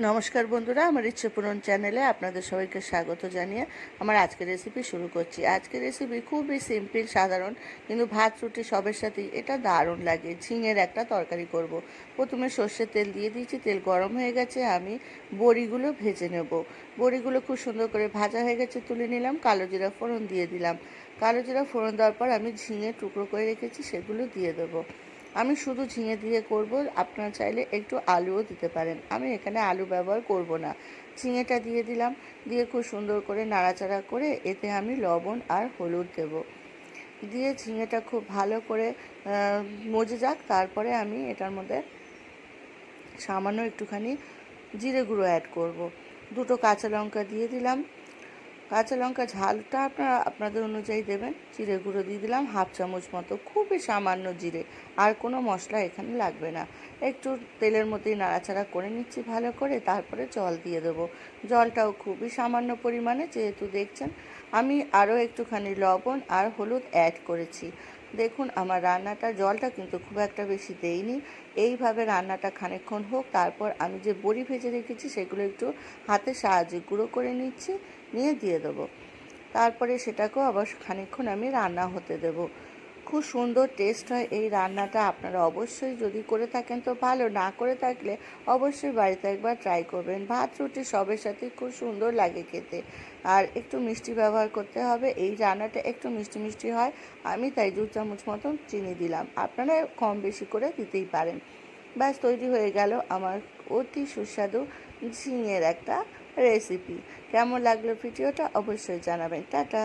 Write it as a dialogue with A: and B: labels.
A: নমস্কার বন্ধুরা, আমার ইচ্ছে পূরণ চ্যানেলে আপনাদের সবাইকে স্বাগত জানিয়ে আমার আজকের রেসিপি শুরু করছি। আজকের রেসিপি খুবই সিম্পল, সাধারণ, কিন্তু ভাত রুটি সবের সাথেই এটা দারুণ লাগে। ঝিঙের একটা তরকারি করব। প্রথমে সর্ষের তেল দিয়ে দিয়েছি, তেল গরম হয়ে গেছে, আমি বড়িগুলো ভেজে নেব। বড়িগুলো খুব সুন্দর করে ভাজা হয়ে গেছে, তুলে নিলাম। কালো জিরা ফোড়ন দিয়ে দিলাম। কালো জিরা ফোড়ন দেওয়ার পর আমি ঝিঙে টুকরো করে রেখেছি, সেগুলো দিয়ে দেবো। আমি শুধু ঝিঙে দিয়ে করব, আপনারা চাইলে একটু আলুও দিতে পারেন। আমি এখানে আলু ব্যবহার করব না। ঝিঙেটা দিয়ে দিলাম, দিয়ে খুব সুন্দর করে নাড়াচাড়া করে এতে আমি লবণ আর হলুদ দেব। দিয়ে ঝিঙেটা খুব ভালো করে মজে যাক, তারপরে আমি এটার মধ্যে সামান্য একটুখানি জিরে গুঁড়ো অ্যাড করব। দুটো কাঁচা লঙ্কা দিয়ে দিলাম। কাঁচা লঙ্কা ঝালটা আপনারা আপনাদের অনুযায়ী দেবেন। জিরে গুঁড়ো দিয়ে দিলাম হাফ চামচ মতো, খুবই সামান্য জিরে, আর কোনো মশলা এখানে লাগবে না। একটু তেলের মধ্যেই নাড়াচাড়া করে নিচ্ছি ভালো করে, তারপরে জল দিয়ে দেবো। জলটাও খুবই সামান্য পরিমাণে, যেহেতু দেখছেন আমি আরও একটুখানি লবণ আর হলুদ অ্যাড করেছি। দেখুন আমার রান্নাটা, জলটা কিন্তু খুব একটা বেশি দেইনি। এইভাবে রান্নাটা খানিকক্ষণ হোক, তারপর আমি যে বড়ি ভেজে রেখেছি সেগুলো একটু হাতের সাহায্যে গুঁড়ো করে নিচ্ছি, নিয়ে দিয়ে দেবো। তারপরে সেটাকেও আবার খানিকক্ষণ আমি রান্না হতে দেব। খুব সুন্দর টেস্ট হয় এই রান্নাটা। আপনারা অবশ্যই যদি করে থাকেন তো ভালো, না করে থাকলে অবশ্যই বাড়িতে একবার ট্রাই করবেন। ভাত রুটি সবের সাথে খুব সুন্দর লাগে খেতে। আর একটু মিষ্টি ব্যবহার করতে হবে, এই রান্নাটা একটু মিষ্টি মিষ্টি হয়। আমি তাই 2 চামচ মতন চিনি দিলাম, আপনারা কম বেশি করে দিতেই পারেন। ব্যাস, তৈরি হয়ে গেল আমার অতি সুস্বাদু ঝিঙের একটা রেসিপি। কেমন লাগলো ভিডিওটা অবশ্যই জানাবেন। টাটা।